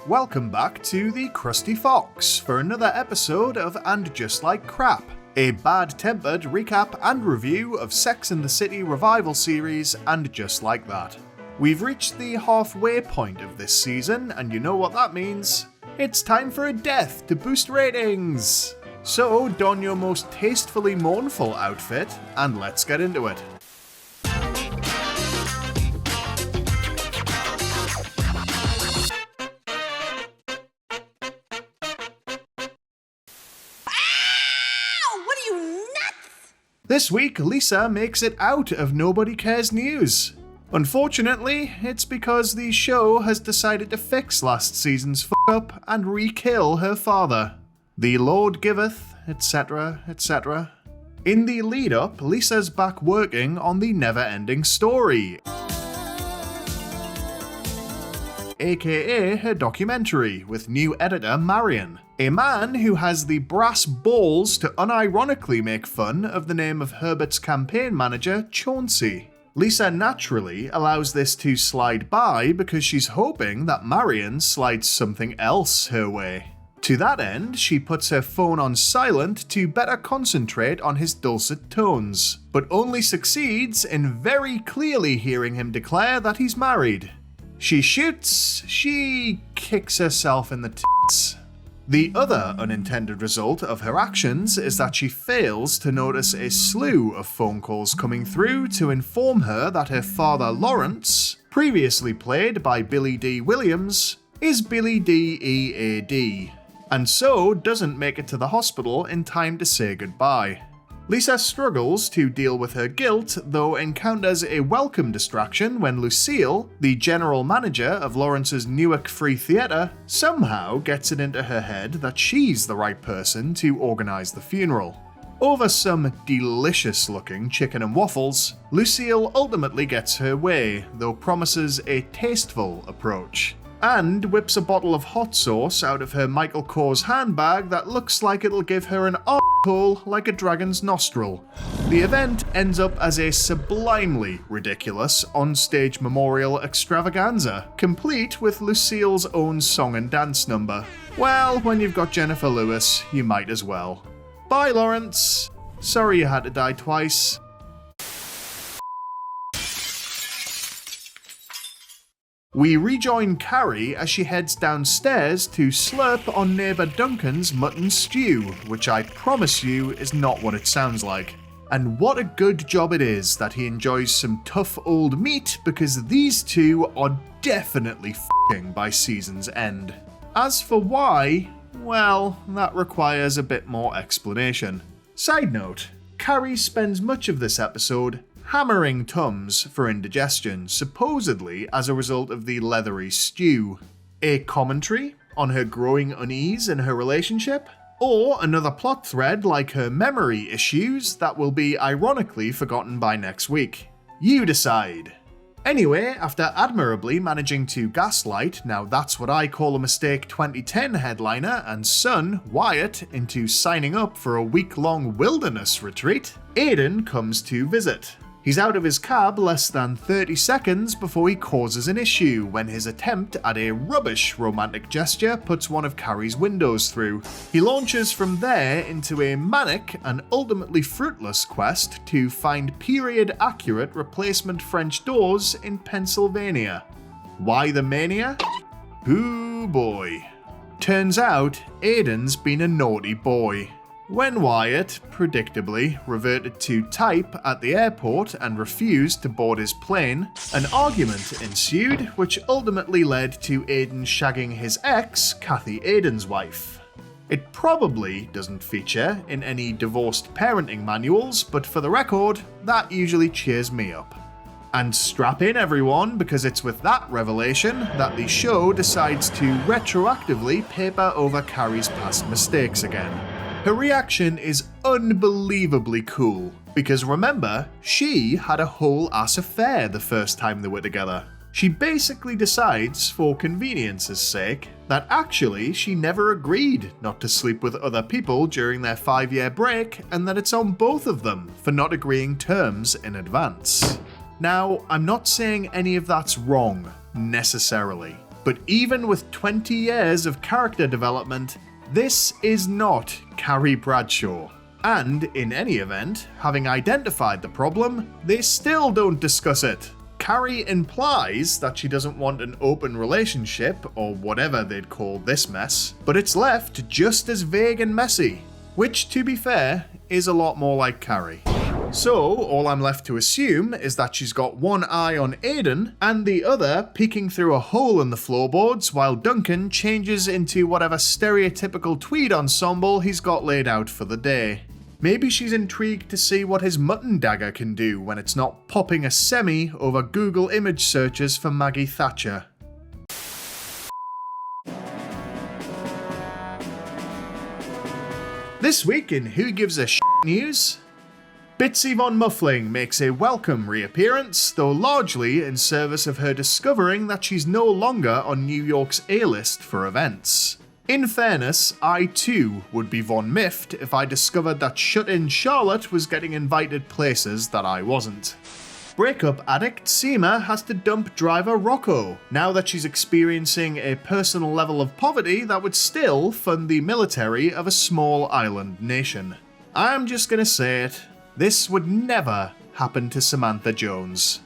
Welcome back to the Krusty Fox for another episode of And Just Like Crap, a bad-tempered recap and review of Sex and the City revival series And Just Like That. We've reached the halfway point of this season, and you know what that means. It's time for a death to boost ratings! So don your most tastefully mournful outfit, and let's get into it. This week, Lisa makes it out of Nobody Cares News. Unfortunately, it's because the show has decided to fix last season's f***up and re-kill her father. The Lord giveth, etc., etc. In the lead-up, Lisa's back working on the never-ending story, aka her documentary, with new editor Marion, a man who has the brass balls to unironically make fun of the name of Herbert's campaign manager, Chauncey. Lisa naturally allows this to slide by because she's hoping that Marion slides something else her way. To that end, she puts her phone on silent to better concentrate on his dulcet tones, but only succeeds in very clearly hearing him declare that he's married. She shoots, she kicks herself in the tits. The other unintended result of her actions is that she fails to notice a slew of phone calls coming through to inform her that her father Lawrence, previously played by Billy D. Williams, is Billy D. EAD, and so doesn't make it to the hospital in time to say goodbye. Lisa struggles to deal with her guilt, though encounters a welcome distraction when Lucille, the general manager of Lawrence's Newark Free Theatre, somehow gets it into her head that she's the right person to organise the funeral. Over some delicious-looking chicken and waffles, Lucille ultimately gets her way, though promises a tasteful approach, and whips a bottle of hot sauce out of her Michael Kors handbag that looks like it'll give her an hole like a dragon's nostril. The event ends up as a sublimely ridiculous on-stage memorial extravaganza, complete with Lucille's own song and dance number. Well, when you've got Jennifer Lewis, you might as well. Bye, Lawrence. Sorry you had to die twice. We rejoin Carrie as she heads downstairs to slurp on neighbour Duncan's mutton stew, which I promise you is not what it sounds like. And what a good job it is that he enjoys some tough old meat, because these two are definitely f***ing by season's end. As for why, well, that requires a bit more explanation. Side note, Carrie spends much of this episode hammering Tums for indigestion, supposedly as a result of the leathery stew. A commentary on her growing unease in her relationship? Or another plot thread like her memory issues that will be ironically forgotten by next week? You decide. Anyway, after admirably managing to gaslight, now that's what I call a mistake 2010 headliner and son, Wyatt, into signing up for a week-long wilderness retreat, Aiden comes to visit. He's out of his cab less than 30 seconds before he causes an issue when his attempt at a rubbish romantic gesture puts one of Carrie's windows through. He launches from there into a manic and ultimately fruitless quest to find period-accurate replacement French doors in Pennsylvania. Why the mania? Ooh boy. Turns out, Aiden's been a naughty boy. When Wyatt, predictably, reverted to type at the airport and refused to board his plane, an argument ensued which ultimately led to Aiden shagging his ex, Kathy Aiden's wife. It probably doesn't feature in any divorced parenting manuals, but for the record, that usually cheers me up. And strap in everyone, because it's with that revelation that the show decides to retroactively paper over Carrie's past mistakes again. Her reaction is unbelievably cool, because remember, she had a whole ass affair the first time they were together. She basically decides, for convenience's sake, that actually she never agreed not to sleep with other people during their 5-year break, and that it's on both of them for not agreeing terms in advance. Now, I'm not saying any of that's wrong, necessarily, But even with 20 years of character development, this is not Carrie Bradshaw. And in any event, having identified the problem, they still don't discuss it. Carrie implies that she doesn't want an open relationship, or whatever they'd call this mess, but it's left just as vague and messy, which, to be fair, is a lot more like Carrie. So, all I'm left to assume is that she's got one eye on Aiden and the other peeking through a hole in the floorboards while Duncan changes into whatever stereotypical tweed ensemble he's got laid out for the day. Maybe she's intrigued to see what his mutton dagger can do when it's not popping a semi over Google image searches for Maggie Thatcher. This week in Who Gives a Shit news, Bitsy Von Muffling makes a welcome reappearance, though largely in service of her discovering that she's no longer on New York's A-list for events. In fairness, I too would be Von Miffed if I discovered that shut-in Charlotte was getting invited places that I wasn't. Breakup addict Seema has to dump driver Rocco, now that she's experiencing a personal level of poverty that would still fund the military of a small island nation. I'm just gonna say it. This would never happen to Samantha Jones.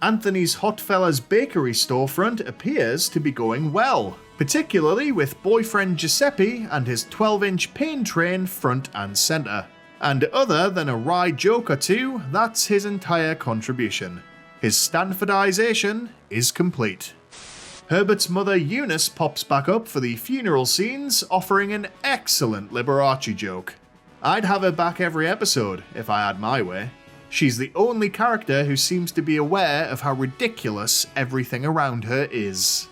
Anthony's Hot Fellas bakery storefront appears to be going well, particularly with boyfriend Giuseppe and his 12-inch pain train front and centre. And other than a wry joke or two, that's his entire contribution. His Stanfordization is complete. Herbert's mother Eunice pops back up for the funeral scenes, offering an excellent Liberace joke. I'd have her back every episode, if I had my way. She's the only character who seems to be aware of how ridiculous everything around her is.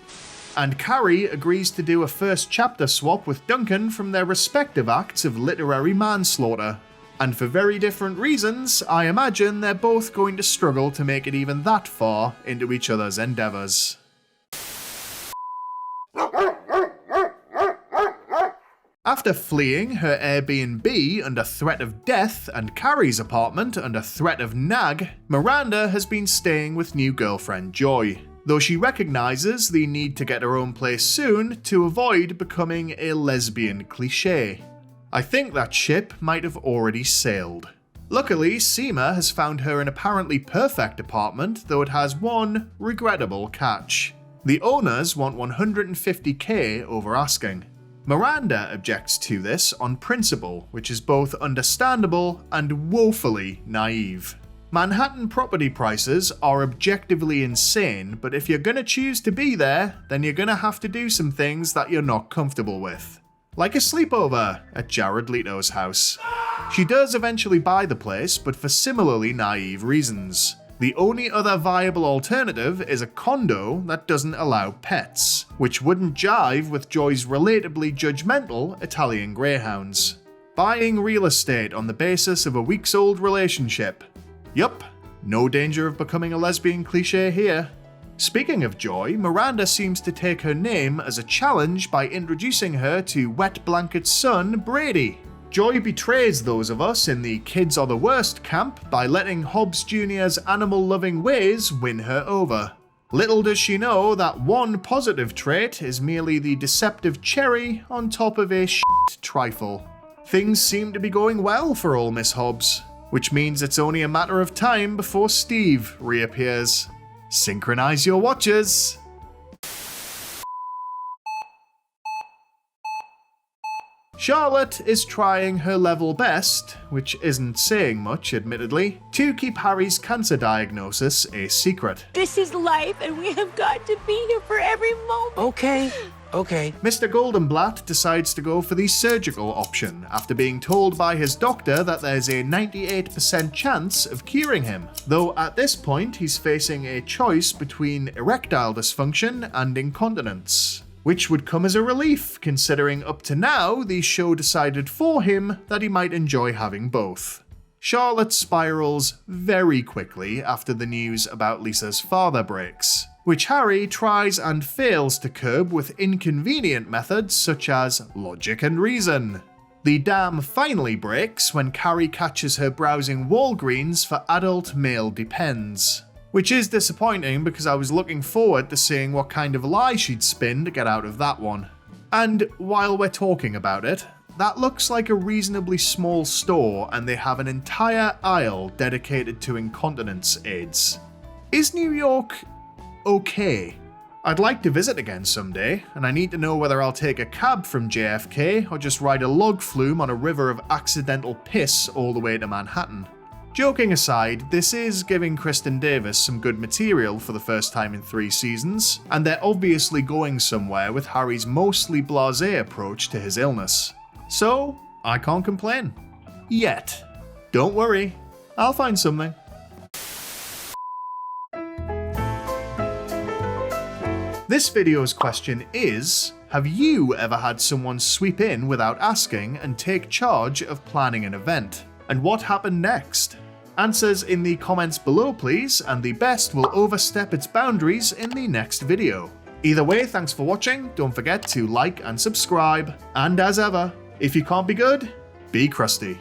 And Carrie agrees to do a first chapter swap with Duncan from their respective acts of literary manslaughter. And for very different reasons, I imagine they're both going to struggle to make it even that far into each other's endeavours. After fleeing her Airbnb under threat of death and Carrie's apartment under threat of nag, Miranda has been staying with new girlfriend Joy, though she recognises the need to get her own place soon to avoid becoming a lesbian cliché. I think that ship might have already sailed. Luckily, Seema has found her an apparently perfect apartment, though it has one regrettable catch. The owners want $150,000 over asking. Miranda objects to this on principle, which is both understandable and woefully naive. Manhattan property prices are objectively insane, but if you're gonna choose to be there, then you're gonna have to do some things that you're not comfortable with. Like a sleepover at Jared Leto's house. She does eventually buy the place, but for similarly naive reasons. The only other viable alternative is a condo that doesn't allow pets, which wouldn't jive with Joy's relatably judgmental Italian greyhounds. Buying real estate on the basis of a weeks-old relationship. Yup, no danger of becoming a lesbian cliché here. Speaking of Joy, Miranda seems to take her name as a challenge by introducing her to Wet Blanket's son, Brady. Joy betrays those of us in the kids are the worst camp by letting Hobbs Jr.'s animal-loving ways win her over. Little does she know that one positive trait is merely the deceptive cherry on top of a shit trifle. Things seem to be going well for old Miss Hobbs, which means it's only a matter of time before Steve reappears. Synchronize your watches! Charlotte is trying her level best, which isn't saying much admittedly, to keep Harry's cancer diagnosis a secret. This is life and we have got to be here for every moment. Okay. Mr. Goldenblatt decides to go for the surgical option after being told by his doctor that there's a 98% chance of curing him, though at this point he's facing a choice between erectile dysfunction and incontinence. Which would come as a relief, considering up to now the show decided for him that he might enjoy having both. Charlotte spirals very quickly after the news about Lisa's father breaks, which Harry tries and fails to curb with inconvenient methods such as logic and reason. The dam finally breaks when Carrie catches her browsing Walgreens for adult male Depends. Which is disappointing because I was looking forward to seeing what kind of lie she'd spin to get out of that one. And while we're talking about it, that looks like a reasonably small store and they have an entire aisle dedicated to incontinence aids. Is New York okay? I'd like to visit again someday, and I need to know whether I'll take a cab from JFK or just ride a log flume on a river of accidental piss all the way to Manhattan. Joking aside, this is giving Kristen Davis some good material for the first time in 3 seasons, and they're obviously going somewhere with Harry's mostly blasé approach to his illness. So, I can't complain. Yet. Don't worry, I'll find something. This video's question is, have you ever had someone sweep in without asking and take charge of planning an event? And what happened next? Answers in the comments below please, and the best will overstep its boundaries in the next video. Either way, thanks for watching, don't forget to like and subscribe, and as ever, if you can't be good, be crusty.